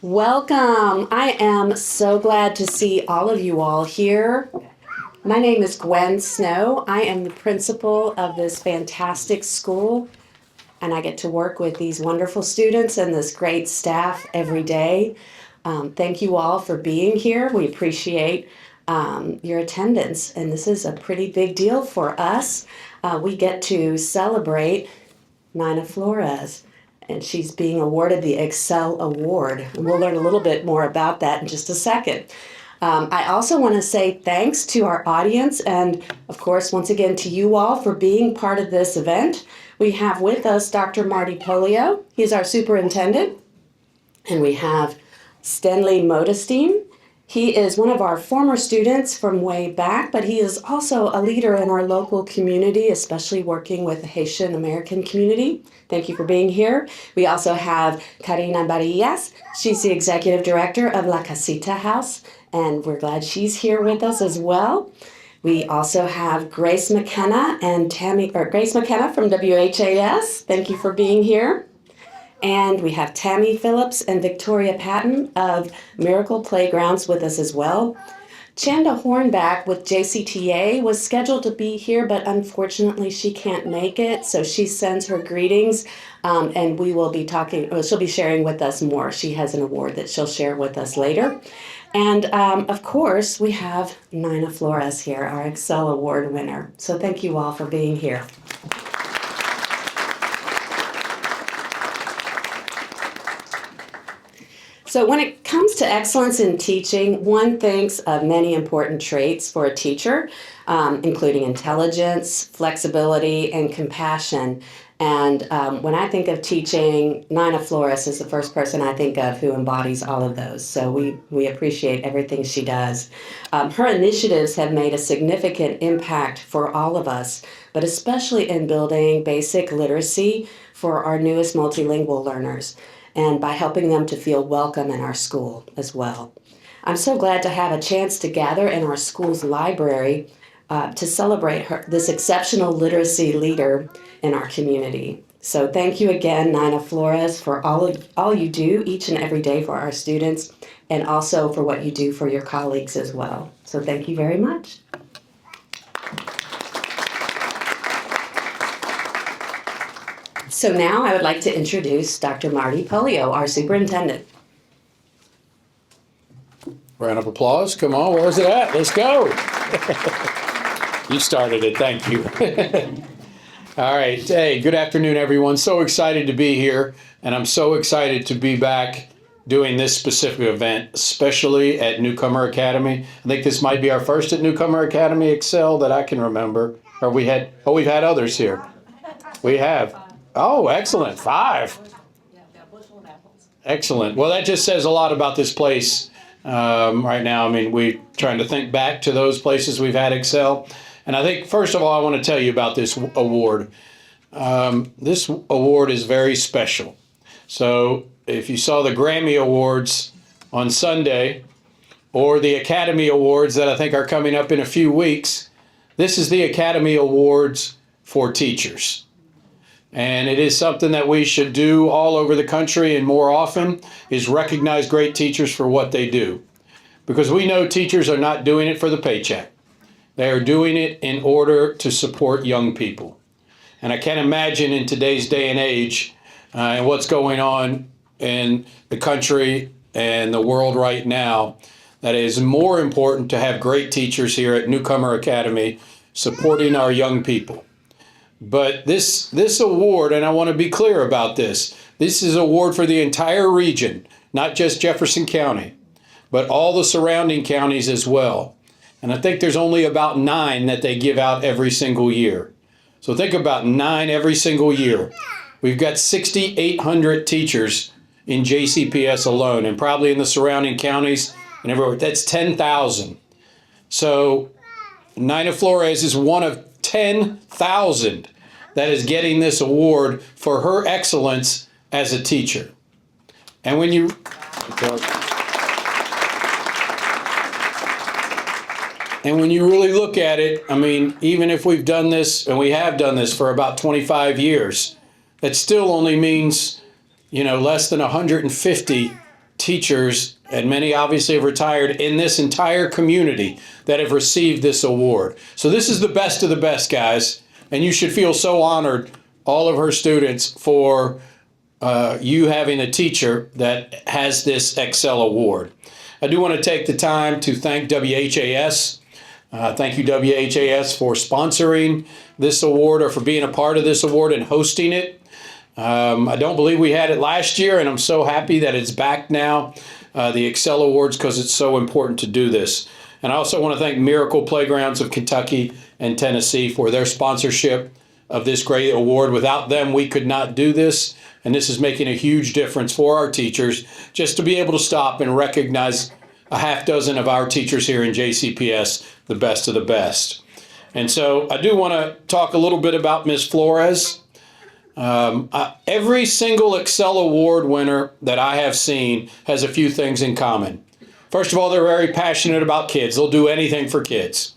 Welcome. I am so glad to see all of you all here. My name is Gwen Snow. I am the principal of this fantastic school, and I get to work with these wonderful students and this great staff every day. Thank you all for being here. We appreciate your attendance, and this is a pretty big deal for us. We get to celebrate Nina Flores, and she's being awarded the ExCEL Award. And we'll learn a little bit more about that in just a second. I also want to say thanks to our audience and, of course, once again to you all for being part of this event. We have with us Dr. Marty Polio. He's our superintendent. And we have Stenley Modestine. He is one of our former students from way back, but he is also a leader in our local community, especially working with the Haitian American community. Thank you for being here. We also have Karina Barillas. She's the executive director of La Casita House, and we're glad she's here with us as well. We also have Grace McKenna Grace McKenna from WHAS. Thank you for being here. And we have Tammy Phillips and Victoria Patton of Miracle Playgrounds with us as well. Chanda Hornback with JCTA was scheduled to be here, but unfortunately she can't make it. So she sends her greetings, and we will be she'll be sharing with us more. She has an award that she'll share with us later. And of course, we have Nina Flores here, our ExCEL Award winner. So thank you all for being here. So when it comes to excellence in teaching, one thinks of many important traits for a teacher, including intelligence, flexibility, and compassion. And when I think of teaching, Nina Flores is the first person I think of who embodies all of those. So we appreciate everything she does. Her initiatives have made a significant impact for all of us, but especially in building basic literacy for our newest multilingual learners, and by helping them to feel welcome in our school as well. I'm so glad to have a chance to gather in our school's library to celebrate this exceptional literacy leader in our community. So thank you again, Nina Flores, for all you do each and every day for our students, and also for what you do for your colleagues as well. So thank you very much. So now I would like to introduce Dr. Marty Polio, our superintendent. Round of applause. Come on, where's it at? Let's go. You started it. Thank you. All right. Hey, good afternoon, everyone. So excited to be here, and I'm so excited to be back doing this specific event, especially at Newcomer Academy. I think this might be our first at Newcomer Academy ExCEL that I can remember. Or we've had others here. We have. Oh, excellent. 5. Excellent. Well, that just says a lot about this place right now. I mean, we're trying to think back to those places we've had ExCEL. And I think, first of all, I want to tell you about this award. This award is very special. So if you saw the Grammy Awards on Sunday, or the Academy Awards that I think are coming up in a few weeks, this is the Academy Awards for teachers. And it is something that we should do all over the country, and more often is recognize great teachers for what they do. Because we know teachers are not doing it for the paycheck. They are doing it in order to support young people. And I can't imagine in today's day and age and what's going on in the country and the world right now, that it is more important to have great teachers here at Newcomer Academy supporting our young people. But this award, and I want to be clear about this is an award for the entire region, not just Jefferson County, but all the surrounding counties as well. And I think there's only about 9 that they give out every single year. So think about 9 every single year. We've got 6,800 teachers in JCPS alone, and probably in the surrounding counties and everywhere. That's 10,000. So Nina Flores is one of 10,000 that is getting this award for her excellence as a teacher. And when you really look at it, I mean, even if we've done this, and we have done this for about 25 years, that still only means, less than 150 teachers, and many obviously have retired, in this entire community that have received this award. So this is the best of the best, guys, and you should feel so honored, all of her students, for you having a teacher that has this ExCEL award. I do want to take the time to thank WHAS. Thank you, WHAS, for sponsoring this award, or for being a part of this award and hosting it. I don't believe we had it last year, and I'm so happy that it's back now, the ExCEL Awards, because it's so important to do this. And I also want to thank Miracle Playgrounds of Kentucky and Tennessee for their sponsorship of this great award. Without them, we could not do this, and this is making a huge difference for our teachers, just to be able to stop and recognize a half dozen of our teachers here in JCPS, the best of the best. And so I do want to talk a little bit about Ms. Flores. Every single ExCEL Award winner that I have seen has a few things in common. First of all, they're very passionate about kids. They'll do anything for kids.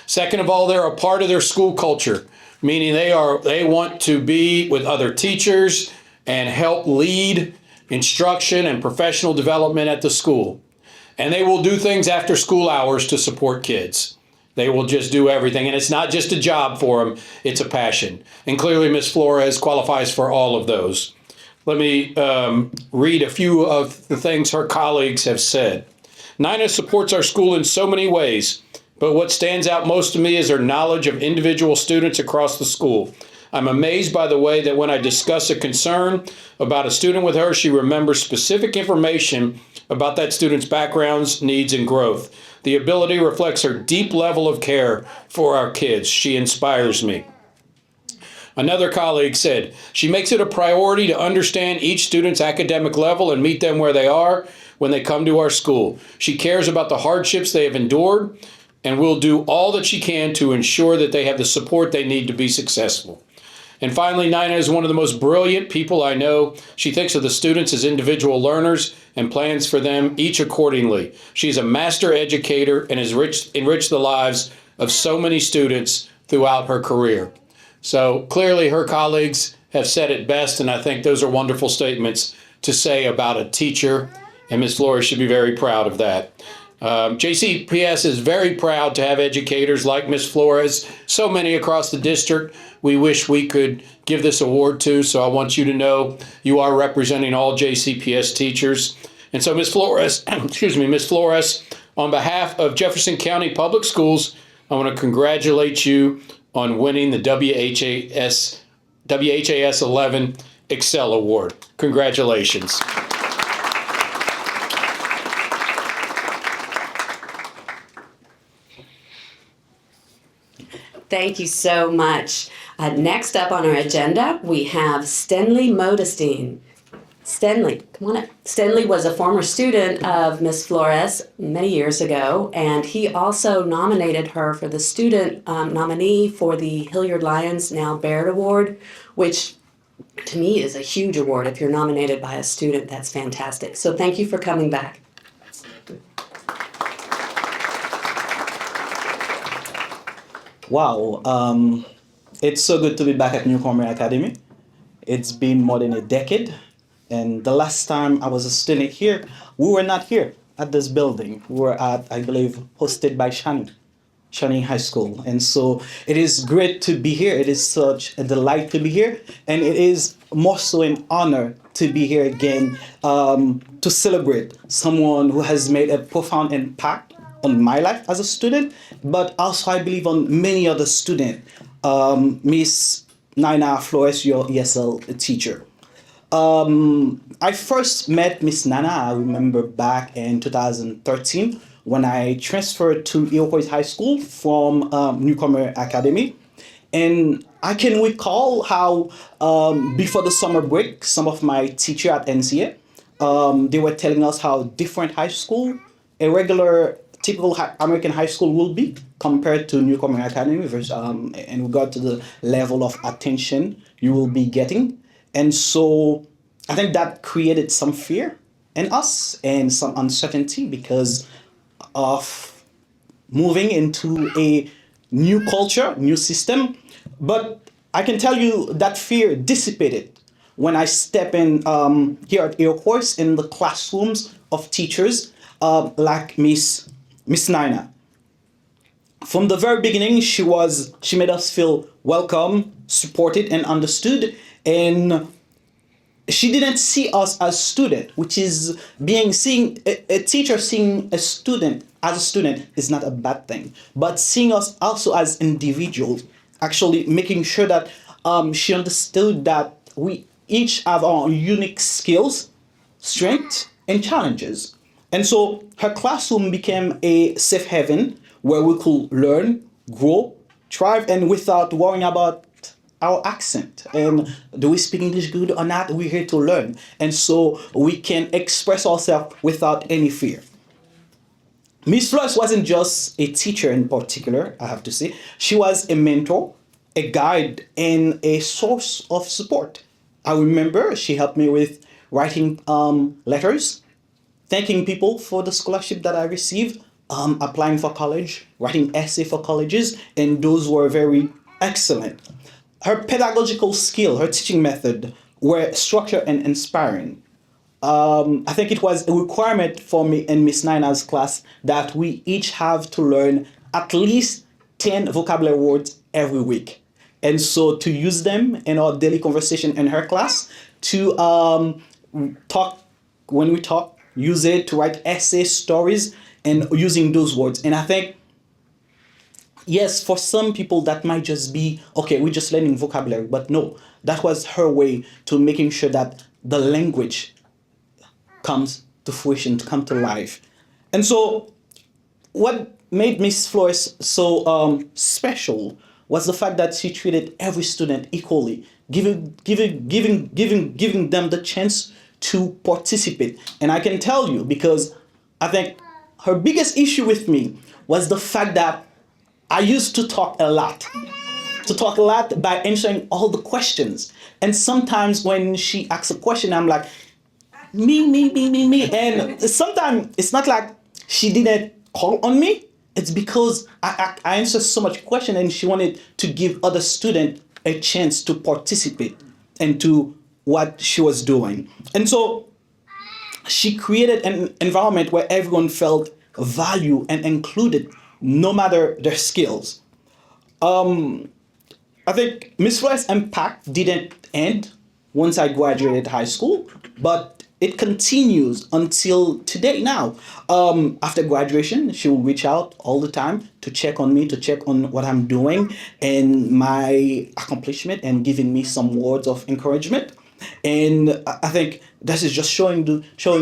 Second of all, they're a part of their school culture, meaning they want to be with other teachers and help lead instruction and professional development at the school. And they will do things after school hours to support kids. They will just do everything. And it's not just a job for them, it's a passion. And clearly, Ms. Flores qualifies for all of those. Let me read a few of the things her colleagues have said. Nina supports our school in so many ways, but what stands out most to me is her knowledge of individual students across the school. I'm amazed by the way that when I discuss a concern about a student with her, she remembers specific information about that student's backgrounds, needs, and growth. The ability reflects her deep level of care for our kids. She inspires me. Another colleague said, she makes it a priority to understand each student's academic level and meet them where they are when they come to our school. She cares about the hardships they have endured and will do all that she can to ensure that they have the support they need to be successful. And finally, Nina is one of the most brilliant people I know. She thinks of the students as individual learners and plans for them each accordingly. She's a master educator and has enriched the lives of so many students throughout her career. So clearly her colleagues have said it best, and I think those are wonderful statements to say about a teacher, and Ms. Flores should be very proud of that. JCPS is very proud to have educators like Ms. Flores, so many across the district we wish we could give this award to, so I want you to know you are representing all JCPS teachers. And so Ms. Flores, Ms. Flores, on behalf of Jefferson County Public Schools, I want to congratulate you on winning the WHAS 11 ExCEL Award. Congratulations. Thank you so much. Next up on our agenda, we have Stanley Modestine. Stanley, come on up. Stanley was a former student of Ms. Flores many years ago, and he also nominated her for the student nominee for the Hilliard Lyons, now Baird Award, which to me is a huge award. If you're nominated by a student, that's fantastic. So thank you for coming back. Wow, it's so good to be back at Newcomer Academy. It's been more than a decade, and the last time I was a student here, we were not here at this building. We were at, I believe, hosted by Channing High School. And so it is great to be here. It is such a delight to be here, and it is more so an honor to be here again to celebrate someone who has made a profound impact on my life as a student, but also I believe on many other students. Miss Nina Flores, your ESL teacher. I first met Miss Nana, I remember back in 2013 when I transferred to Iroquois High School from Newcomer Academy. And I can recall how before the summer break, some of my teachers at NCA, they were telling us how different high school, a regular typical American high school will be compared to Newcomer Academy versus, in regard to the level of attention you will be getting. And so I think that created some fear in us and some uncertainty because of moving into a new culture, new system. But I can tell you that fear dissipated when I step in here at Iroquois in the classrooms of teachers like Miss Nina. From the very beginning, she made us feel welcome, supported, and understood. And she didn't see us as student, which is being seeing a teacher seeing a student as a student is not a bad thing, but seeing us also as individuals, actually making sure that she understood that we each have our unique skills, strengths, and challenges. And so her classroom became a safe haven where we could learn, grow, thrive, and without worrying about our accent and do we speak English good or not, we're here to learn. And so we can express ourselves without any fear. Miss Flores wasn't just a teacher in particular, I have to say. She was a mentor, a guide, and a source of support. I remember she helped me with writing letters, thanking people for the scholarship that I received, applying for college, writing essay for colleges, and those were very excellent. Her pedagogical skill, her teaching method were structured and inspiring. I think it was a requirement for me in Miss Nina's class that we each have to learn at least 10 vocabulary words every week. And so to use them in our daily conversation in her class, to talk, when we talk, use it to write essays, stories, and using those words. And I think, yes, for some people that might just be, okay, we're just learning vocabulary, but no, that was her way to making sure that the language comes to fruition, to come to life. And so what made Miss Flores so special was the fact that she treated every student equally, giving them the chance to participate. And I can tell you, because I think her biggest issue with me was the fact that I used to talk a lot. To talk a lot by answering all the questions. And sometimes when she asks a question, I'm like, me. And sometimes it's not like she didn't call on me. It's because I answered so much question and she wanted to give other students a chance to participate into what she was doing. And so she created an environment where everyone felt valued and included, no matter their skills. I think Miss Flores' impact didn't end once I graduated high school, but it continues until today now. After graduation, she will reach out all the time to check on me, to check on what I'm doing and my accomplishment and giving me some words of encouragement. And I think this is just showing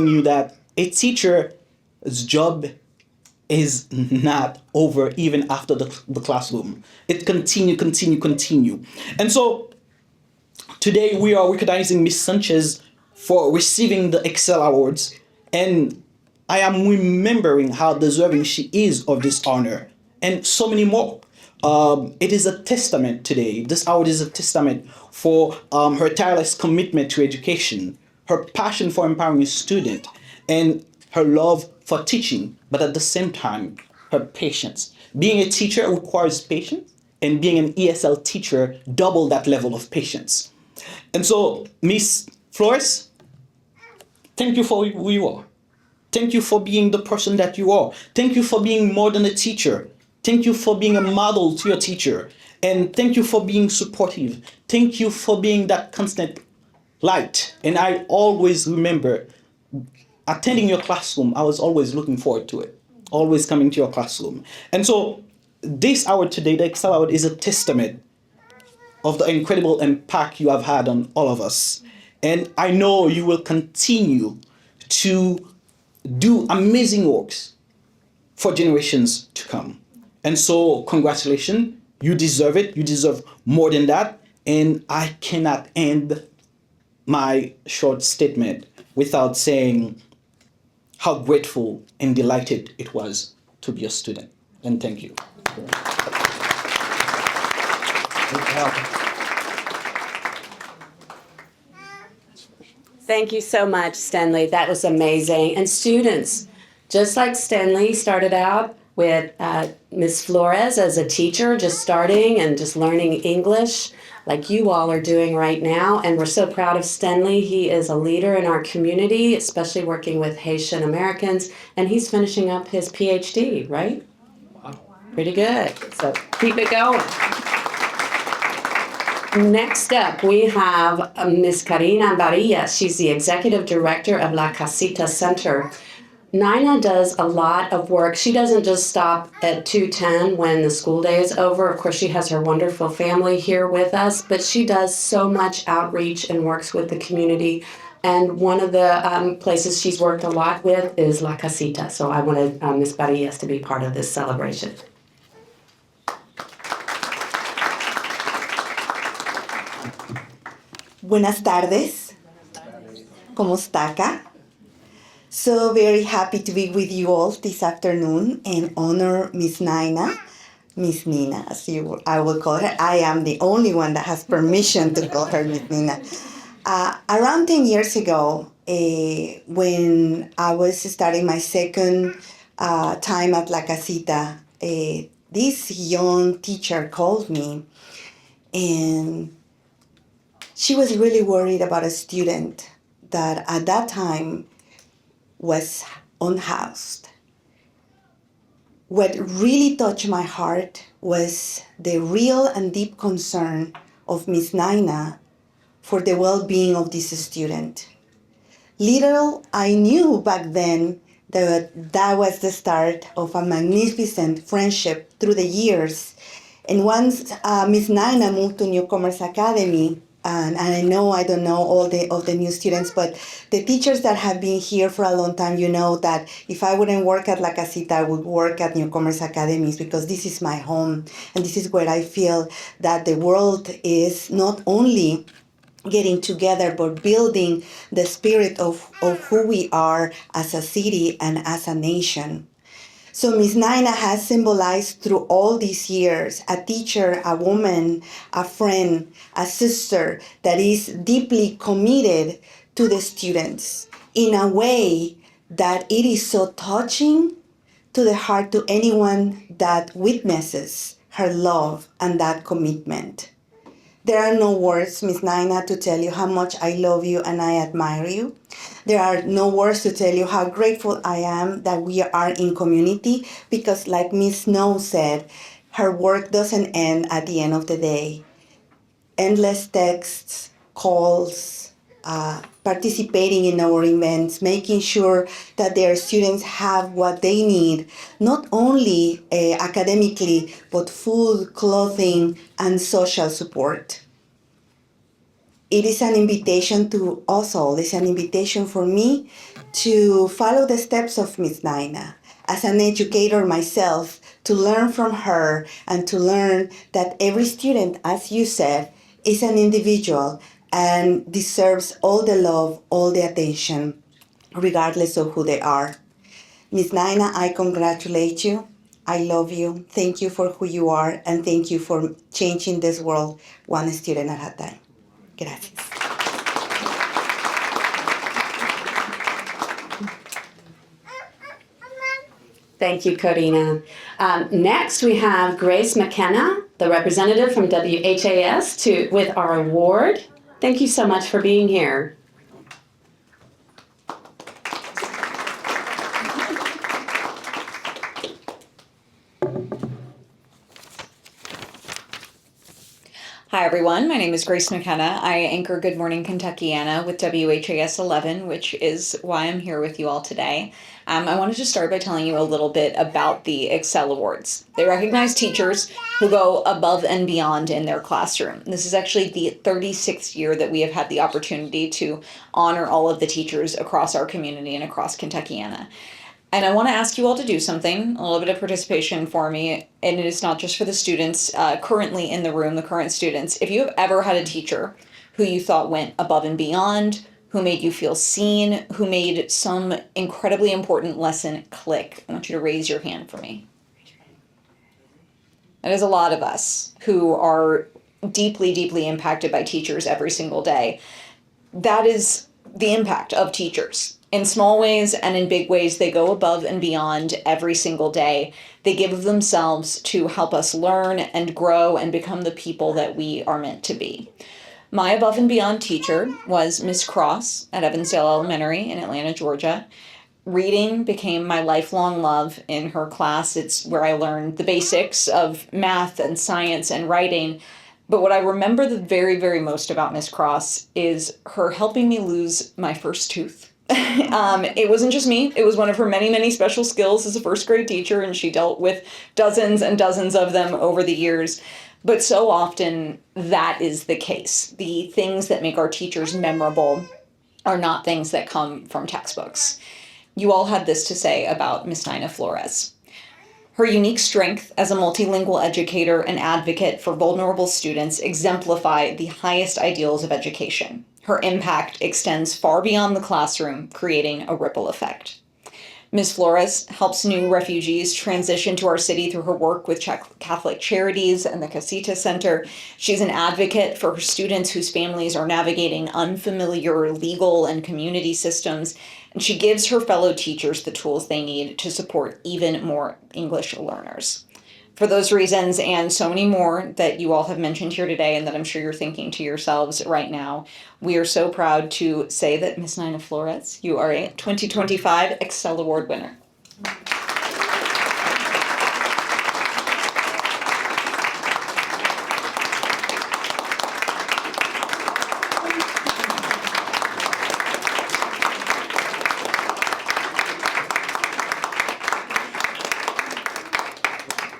you that a teacher's job is not over even after the classroom. It continue. And so today we are recognizing Miss Sanchez for receiving the ExCEL Awards, and I am remembering how deserving she is of this honor, and so many more. It is a testament today. This award is a testament for her tireless commitment to education, her passion for empowering a student, and her love for teaching, but at the same time, her patience. Being a teacher requires patience, and being an ESL teacher double that level of patience. And so, Miss Flores, thank you for who you are. Thank you for being the person that you are. Thank you for being more than a teacher. Thank you for being a model to your teacher. And thank you for being supportive. Thank you for being that constant light. And I always remember attending your classroom. I was always looking forward to it. Always coming to your classroom. And so this hour today, the ExCEL Award, is a testament of the incredible impact you have had on all of us. And I know you will continue to do amazing works for generations to come. And so congratulations, you deserve it. You deserve more than that. And I cannot end my short statement without saying how grateful and delighted it was to be a student. And thank you. Thank you so much, Stanley. That was amazing. And students, just like Stanley started out with Ms. Flores as a teacher, just starting and just learning English, like you all are doing right now. And we're so proud of Stenley. He is a leader in our community, especially working with Haitian Americans. And he's finishing up his PhD, right? Wow. Pretty good. So keep it going. Next up, we have Ms. Karina Barillas. She's the Executive Director of La Casita Center. Nina does a lot of work. She doesn't just stop at 2:10 when the school day is over. Of course, she has her wonderful family here with us, but she does so much outreach and works with the community. And one of the places she's worked a lot with is La Casita. So I wanted Ms. Barillas to be part of this celebration. Buenas tardes. ¿Cómo está acá? So very happy to be with you all this afternoon and honor Miss Nina, Miss Nina, I will call her. I am the only one that has permission to call her Miss Nina. Around 10 years ago, when I was starting my second time at La Casita, this young teacher called me, and she was really worried about a student that at that time was unhoused. What really touched my heart was the real and deep concern of Miss Nina for the well-being of this student. Little I knew back then that was the start of a magnificent friendship through the years. And once Miss Nina moved to Newcomer's Academy, and I don't know all of the new students, but the teachers that have been here for a long time, you know that if I wouldn't work at La Casita, I would work at Newcomer's Academies, because this is my home, and this is where I feel that the world is not only getting together, but building the spirit of who we are as a city and as a nation. So Miss Nina has symbolized through all these years a teacher, a woman, a friend, a sister that is deeply committed to the students in a way that it is so touching to the heart to anyone that witnesses her love and that commitment. There are no words, Miss Nina, to tell you how much I love you and I admire you. There are no words to tell you how grateful I am that we are in community, because like Miss Snow said, her work doesn't end at the end of the day. Endless texts, calls, participating in our events, making sure that their students have what they need, not only academically, but food, clothing, and social support. It is an invitation to us all. It's an invitation for me to follow the steps of Miss Nina. As an educator myself, to learn from her and to learn that every student, as you said, is an individual and deserves all the love, all the attention, regardless of who they are. Miss Nina, I congratulate you. I love you. Thank you for who you are, and thank you for changing this world one student at a time. Gracias. Thank you, Karina. Next, we have Grace McKenna, the representative from WHAS, with our award. Thank you so much for being here. Hi everyone, my name is Grace McKenna. I anchor Good Morning Kentuckiana with WHAS 11, which is why I'm here with you all today. I wanted to start by telling you a little bit about the ExCEL Awards. They recognize teachers who go above and beyond in their classroom. This is actually the 36th year that we have had the opportunity to honor all of the teachers across our community and across Kentuckiana. And I want to ask you all to do something, a little bit of participation for me, and it is not just for the students currently in the room, the current students. If you have ever had a teacher who you thought went above and beyond, who made you feel seen, who made some incredibly important lesson click, I want you to raise your hand for me. That is a lot of us who are deeply, deeply impacted by teachers every single day. That is the impact of teachers. In small ways and in big ways, they go above and beyond every single day. They give of themselves to help us learn and grow and become the people that we are meant to be. My above and beyond teacher was Miss Cross at Evansdale Elementary in Atlanta, Georgia. Reading became my lifelong love in her class. It's where I learned the basics of math and science and writing. But what I remember the very, very most about Miss Cross is her helping me lose my first tooth. It wasn't just me. It was one of her many, many special skills as a first grade teacher, and she dealt with dozens and dozens of them over the years. But so often that is the case. The things that make our teachers memorable are not things that come from textbooks. You all had this to say about Miss Nina Flores. Her unique strength as a multilingual educator and advocate for vulnerable students exemplify the highest ideals of education. Her impact extends far beyond the classroom, creating a ripple effect. Ms. Flores helps new refugees transition to our city through her work with Catholic Charities and the Casita Center. She's an advocate for her students whose families are navigating unfamiliar legal and community systems, and she gives her fellow teachers the tools they need to support even more English learners. For those reasons and so many more that you all have mentioned here today and that I'm sure you're thinking to yourselves right now, we are so proud to say that Ms. Nina Flores, you are a 2025 ExCEL Award winner.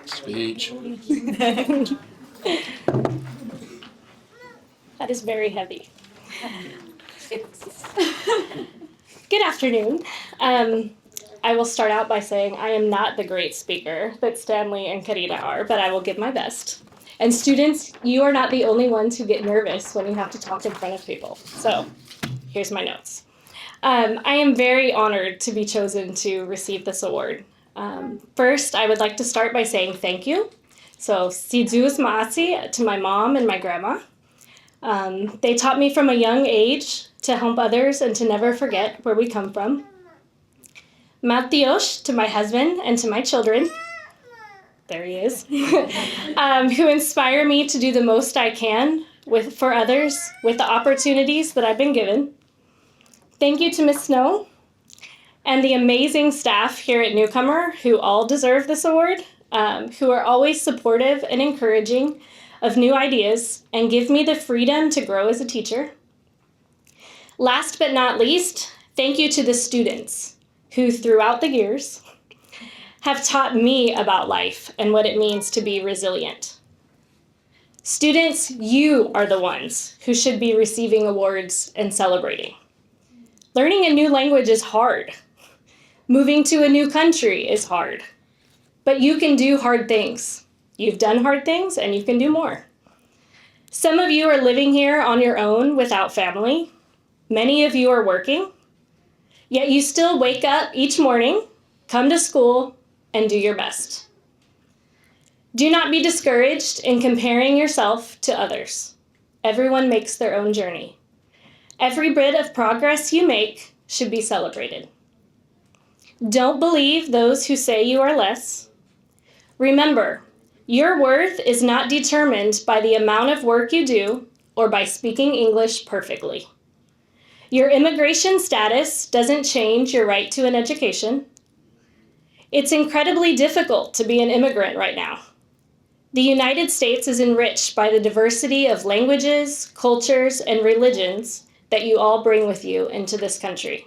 Speech. That is very heavy. Good afternoon. I will start out by saying I am not the great speaker that Stanley and Karina are, but I will give my best. And students, you are not the only ones who get nervous when you have to talk in front of people. So here's my notes. I am very honored to be chosen to receive this award. First, I would like to start by saying thank you. So, Sidus Maasi to my mom and my grandma. They taught me from a young age to help others and to never forget where we come from. Matios to my husband and to my children. There he is. Who inspire me to do the most I can for others with the opportunities that I've been given. Thank you to Miss Snow and the amazing staff here at Newcomer who all deserve this award, who are always supportive and encouraging of new ideas and give me the freedom to grow as a teacher. Last but not least, thank you to the students who throughout the years have taught me about life and what it means to be resilient. Students, you are the ones who should be receiving awards and celebrating. Learning a new language is hard. Moving to a new country is hard. But you can do hard things. You've done hard things and you can do more. Some of you are living here on your own without family. Many of you are working. Yet you still wake up each morning, come to school, and do your best. Do not be discouraged in comparing yourself to others. Everyone makes their own journey. Every bit of progress you make should be celebrated. Don't believe those who say you are less. Remember, your worth is not determined by the amount of work you do or by speaking English perfectly. Your immigration status doesn't change your right to an education. It's incredibly difficult to be an immigrant right now. The United States is enriched by the diversity of languages, cultures, and religions that you all bring with you into this country.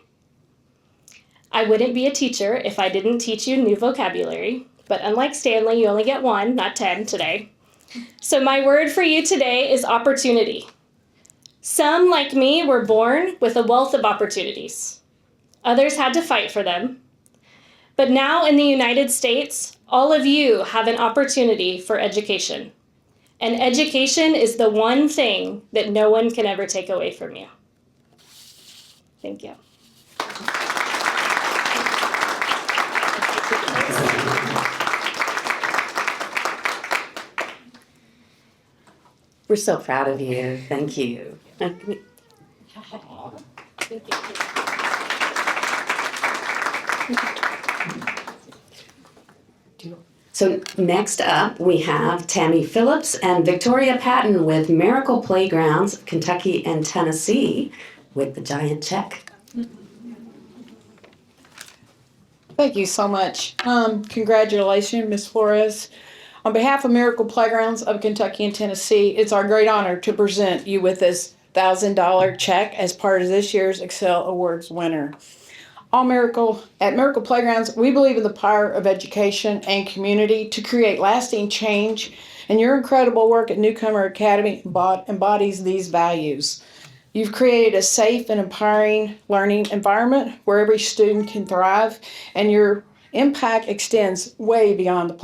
I wouldn't be a teacher if I didn't teach you new vocabulary, but unlike Stanley, you only get 1, not 10 today. So my word for you today is opportunity. Some, like me, were born with a wealth of opportunities. Others had to fight for them. But now in the United States, all of you have an opportunity for education. And education is the one thing that no one can ever take away from you. Thank you. We're so proud of you. Thank you. So next up, we have Tammy Phillips and Victoria Patton with Miracle Playgrounds of Kentucky and Tennessee with the giant check. Thank you so much. Congratulations, Ms. Flores. On behalf of Miracle Playgrounds of Kentucky and Tennessee, it's our great honor to present you with this $1,000 check as part of this year's ExCEL Awards winner. At Miracle Playgrounds, we believe in the power of education and community to create lasting change, and your incredible work at Newcomer Academy embodies these values. You've created a safe and empowering learning environment where every student can thrive, and your impact extends way beyond the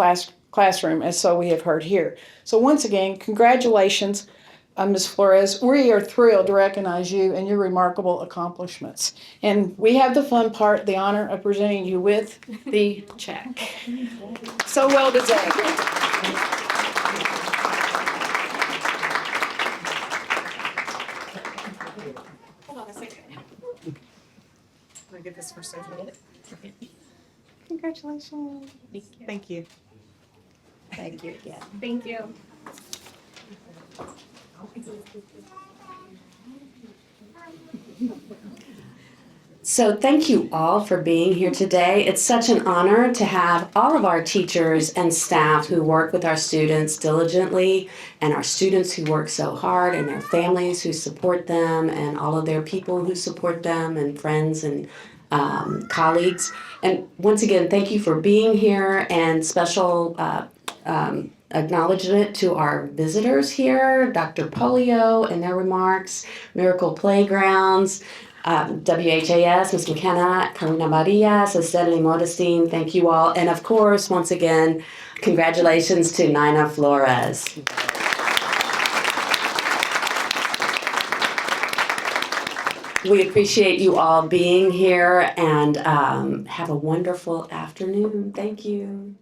classroom, as so we have heard here. So once again, congratulations, Ms. Flores. We are thrilled to recognize you and your remarkable accomplishments. And we have the fun part, the honor of presenting you with the check. So well deserved. I get this for social. Congratulations. Thank you. Thank you again. Thank you. So thank you all for being here today. It's such an honor to have all of our teachers and staff who work with our students diligently, and our students who work so hard, and their families who support them, and all of their people who support them, and friends and colleagues. And once again, thank you for being here, and special acknowledgement to our visitors here, Dr. Polio and their remarks, Miracle Playgrounds, WHAS, Ms. McKenna, Carolina Maria, Sister Modestine, thank you all. And of course, once again, congratulations to Nina Flores. We appreciate you all being here, and have a wonderful afternoon. Thank you.